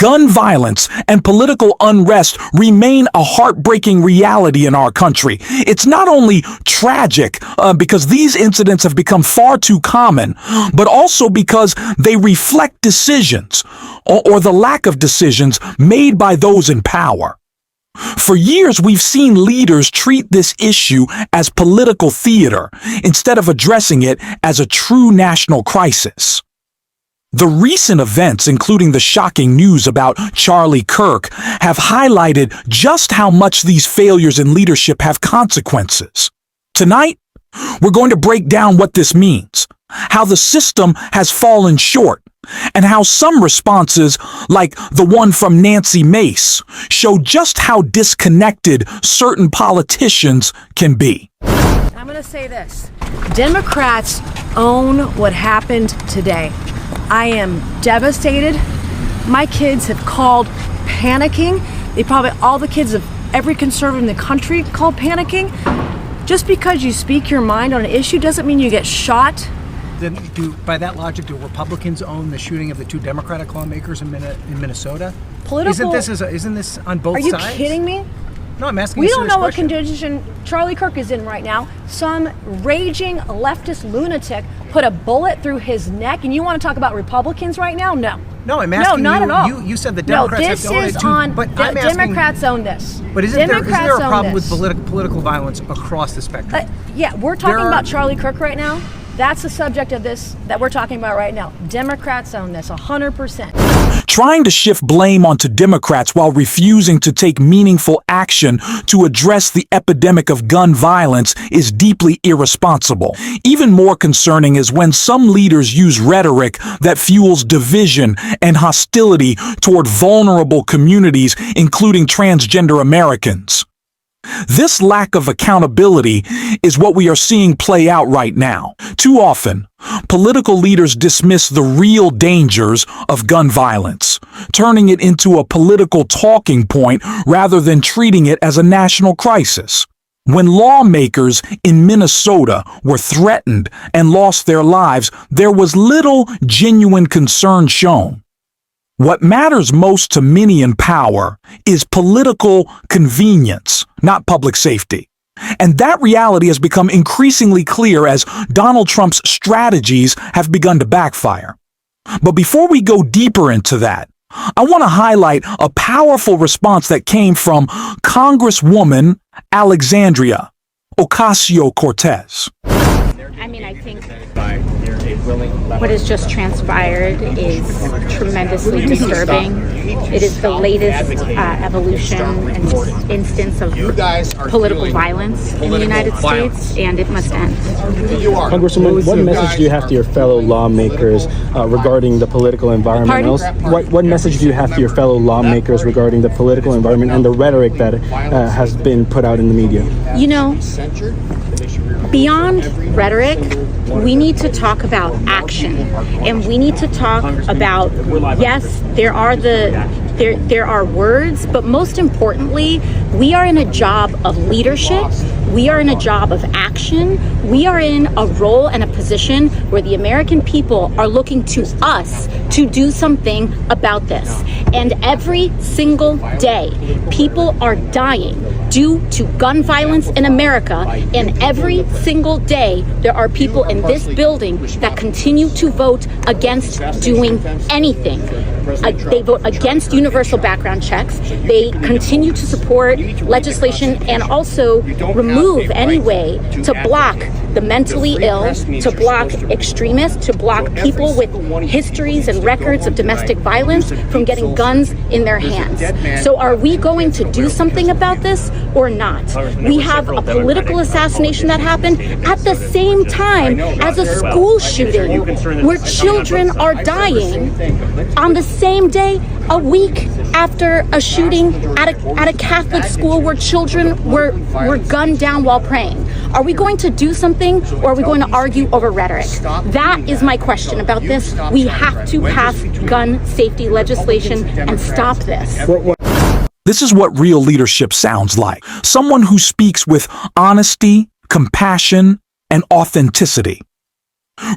gun violence and political unrest remain a heartbreaking reality in our country. It's not only tragic because these incidents have become far too common, but also because they reflect decisions or the lack of decisions made by those in power. For years, we've seen leaders treat this issue as political theater instead of addressing it as a true national crisis. The recent events, including the shocking news about Charlie Kirk, have highlighted just how much these failures in leadership have consequences. Tonight, we're going to break down what this means, how the system has fallen short, and how some responses, like the one from Nancy Mace, show just how disconnected certain politicians can be. I'm going to say this. Democrats own what happened today. I am devastated. My kids have called panicking. All the kids of every conservative in the country called panicking. Just because you speak your mind on an issue doesn't mean you get shot. Then, by that logic, do Republicans own the shooting of the two Democratic lawmakers in Minnesota? Isn't this on both sides? Are you kidding me? No, I'm asking. We don't know what condition Charlie Kirk is in right now. Some raging leftist lunatic put a bullet through his neck, and you want to talk about Republicans right now? No. No, I'm asking. No, not at all. You said the Democrats have to own it too. Democrats own this. But isn't there a problem with political violence across the spectrum? Yeah, we're talking about Charlie Kirk right now. That's the subject of this that we're talking about right now. Democrats own this 100%. Trying to shift blame onto Democrats while refusing to take meaningful action to address the epidemic of gun violence is deeply irresponsible. Even more concerning is when some leaders use rhetoric that fuels division and hostility toward vulnerable communities, including transgender Americans. This lack of accountability is what we are seeing play out right now. Too often, political leaders dismiss the real dangers of gun violence, turning it into a political talking point rather than treating it as a national crisis. When lawmakers in Minnesota were threatened and lost their lives, there was little genuine concern shown. What matters most to many in power is political convenience, not public safety. And that reality has become increasingly clear as Donald Trump's strategies have begun to backfire. But before we go deeper into that, I want to highlight a powerful response that came from Congresswoman Alexandria Ocasio-Cortez. I think what has just transpired is tremendously disturbing. It is the latest evolution and instance of political violence in the United States, and it must end. Congresswoman, what message do you have to your fellow lawmakers regarding the political environment? What message do you have to your fellow lawmakers regarding the political environment and the rhetoric that has been put out in the media? You know, beyond rhetoric, we need to talk about action, and we need to talk about, yes, there are words, but most importantly, we are in a job of leadership. We are in a job of action. We are in a role and a position where the American people are looking to us to do something about this. And every single day, people are dying due to gun violence in America. And every single day, there are people in this building that continue to vote against doing anything. They vote against universal background checks. They continue to support legislation and also remove any way to block the mentally ill, to block extremists, to block people with histories and records of domestic violence from getting guns in their hands. So are we going to do something about this or not? We have a political assassination that happened at the same time as a school shooting where children are dying on the same day, a week after a shooting at a Catholic school where children were gunned down while praying. Are we going to do something, or are we going to argue over rhetoric? That is my question about this. We have to pass gun safety legislation and stop this. This is what real leadership sounds like. Someone who speaks with honesty, compassion, and authenticity.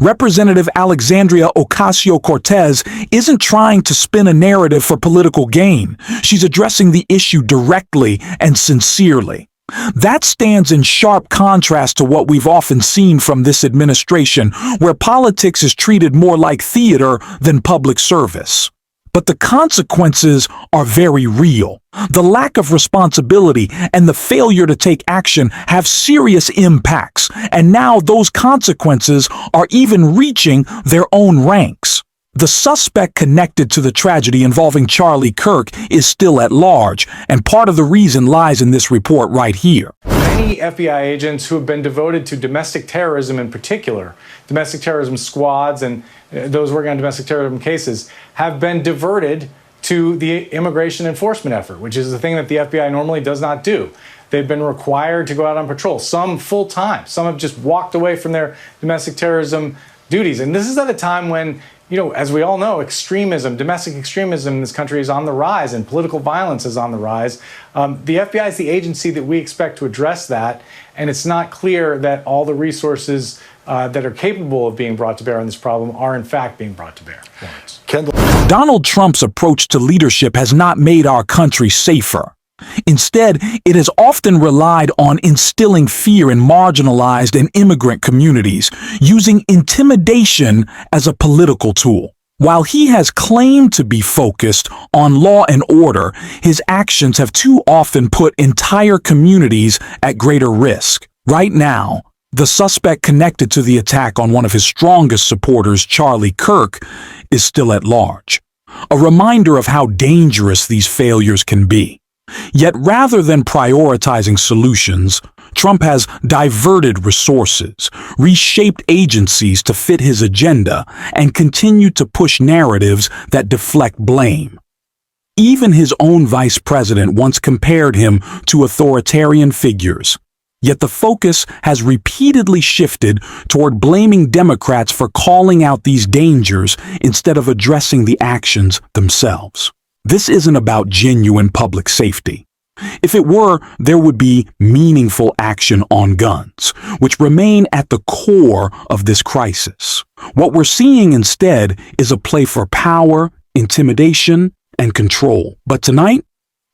Representative Alexandria Ocasio-Cortez isn't trying to spin a narrative for political gain. She's addressing the issue directly and sincerely. That stands in sharp contrast to what we've often seen from this administration, where politics is treated more like theater than public service. But the consequences are very real. The lack of responsibility and the failure to take action have serious impacts, and now those consequences are even reaching their own ranks. The suspect connected to the tragedy involving Charlie Kirk is still at large, and part of the reason lies in this report right here. Many FBI agents who have been devoted to domestic terrorism in particular, domestic terrorism squads and those working on domestic terrorism cases, have been diverted to the immigration enforcement effort, which is the thing that the FBI normally does not do. They've been required to go out on patrol, some full-time. Some have just walked away from their domestic terrorism duties. And this is at a time when, you know, as we all know, extremism, domestic extremism in this country is on the rise and political violence is on the rise. The FBI is the agency that we expect to address that, and it's not clear that all the resources that are capable of being brought to bear on this problem are in fact being brought to bear. Donald Trump's approach to leadership has not made our country safer. Instead, it has often relied on instilling fear in marginalized and immigrant communities, using intimidation as a political tool. While he has claimed to be focused on law and order, his actions have too often put entire communities at greater risk. Right now, the suspect connected to the attack on one of his strongest supporters, Charlie Kirk, is still at large. A reminder of how dangerous these failures can be. Yet rather than prioritizing solutions, Trump has diverted resources, reshaped agencies to fit his agenda, and continued to push narratives that deflect blame. Even his own vice president once compared him to authoritarian figures. Yet the focus has repeatedly shifted toward blaming Democrats for calling out these dangers instead of addressing the actions themselves. This isn't about genuine public safety. If it were, there would be meaningful action on guns, which remain at the core of this crisis. What we're seeing instead is a play for power, intimidation, and control. But tonight,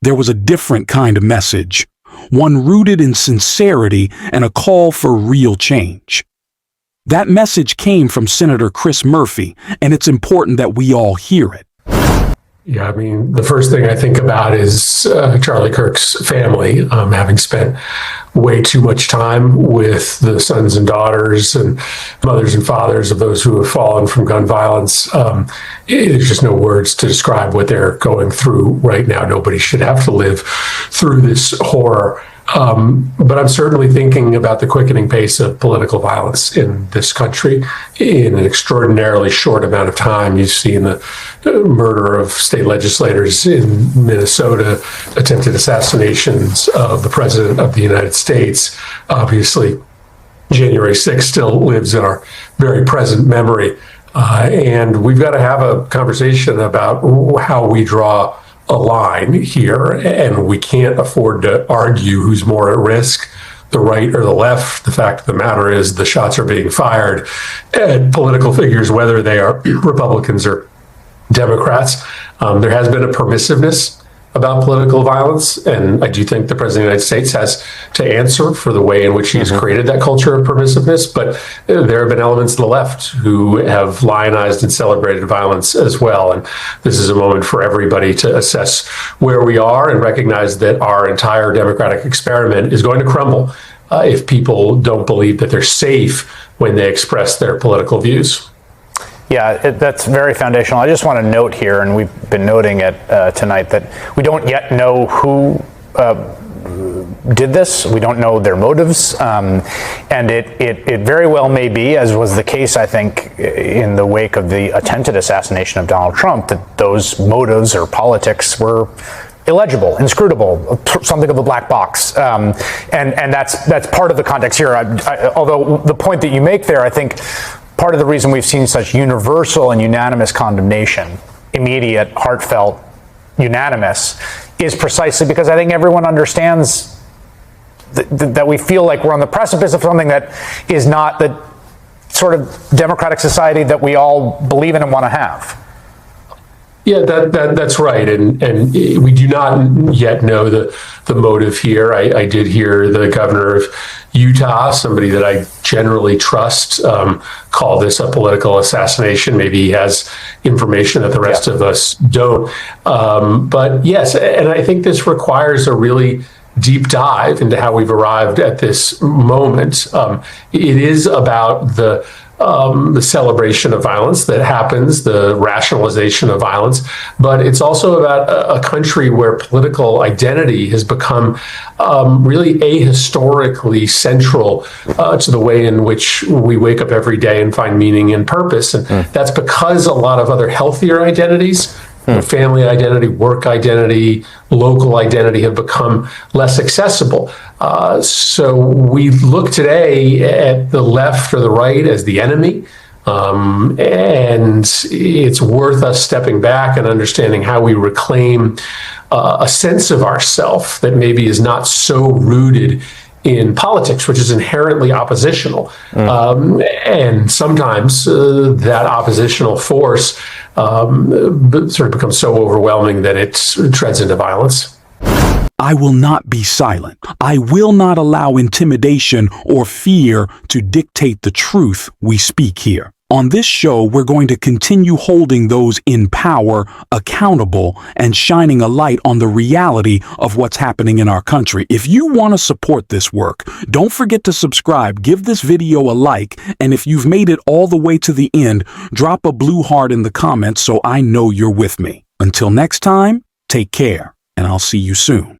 there was a different kind of message, one rooted in sincerity and a call for real change. That message came from Senator Chris Murphy, and it's important that we all hear it. Yeah, I mean, the first thing I think about is Charlie Kirk's family, having spent way too much time with the sons and daughters and mothers and fathers of those who have fallen from gun violence. There's just no words to describe what they're going through right now. Nobody should have to live through this horror. But I'm certainly thinking about the quickening pace of political violence in this country. In an extraordinarily short amount of time, you've seen the murder of state legislators in Minnesota, attempted assassinations of the President of the United States. Obviously, January 6th still lives in our very present memory. And we've got to have a conversation about how we draw a line here, and we can't afford to argue who's more at risk, the right or the left. The fact of the matter is the shots are being fired at political figures, whether they are Republicans or Democrats. There has been a permissiveness about political violence, and I do think the President of the United States has to answer for the way in which he has created that culture of permissiveness, but there have been elements of the left who have lionized and celebrated violence as well, and this is a moment for everybody to assess where we are and recognize that our entire democratic experiment is going to crumble if people don't believe that they're safe when they express their political views. Yeah, that's very foundational. I just want to note here, and we've been noting it tonight, that we don't yet know who did this. We don't know their motives. And it very well may be, as was the case, I think, in the wake of the attempted assassination of Donald Trump, that those motives or politics were illegible, inscrutable, something of a black box. And that's part of the context here. Although the point that you make there, I think, part of the reason we've seen such universal and unanimous condemnation, immediate, heartfelt, unanimous, is precisely because I think everyone understands that we feel like we're on the precipice of something that is not, that sort of democratic society that we all believe in and want to have. Yeah, that's right, and we do not yet know the motive here. I did hear the governor of Utah, somebody that I generally trust, call this a political assassination. Maybe he has information that the rest of us don't. But yes, and I think this requires a really deep dive into how we've arrived at this moment. It is about the celebration of violence that happens, the rationalization of violence, but it's also about a country where political identity has become really ahistorically central to the way in which we wake up every day and find meaning and purpose. And that's because a lot of other healthier identities, family identity, work identity, local identity, have become less accessible. So we look today at the left or the right as the enemy. And it's worth us stepping back and understanding how we reclaim a sense of ourself that maybe is not so rooted in politics, which is inherently oppositional. And sometimes that oppositional force sort of becomes so overwhelming that it treads into violence. I will not be silent. I will not allow intimidation or fear to dictate the truth we speak here. On this show, we're going to continue holding those in power accountable and shining a light on the reality of what's happening in our country. If you want to support this work, don't forget to subscribe, give this video a like, and if you've made it all the way to the end, drop a blue heart in the comments so I know you're with me. Until next time, take care, and I'll see you soon.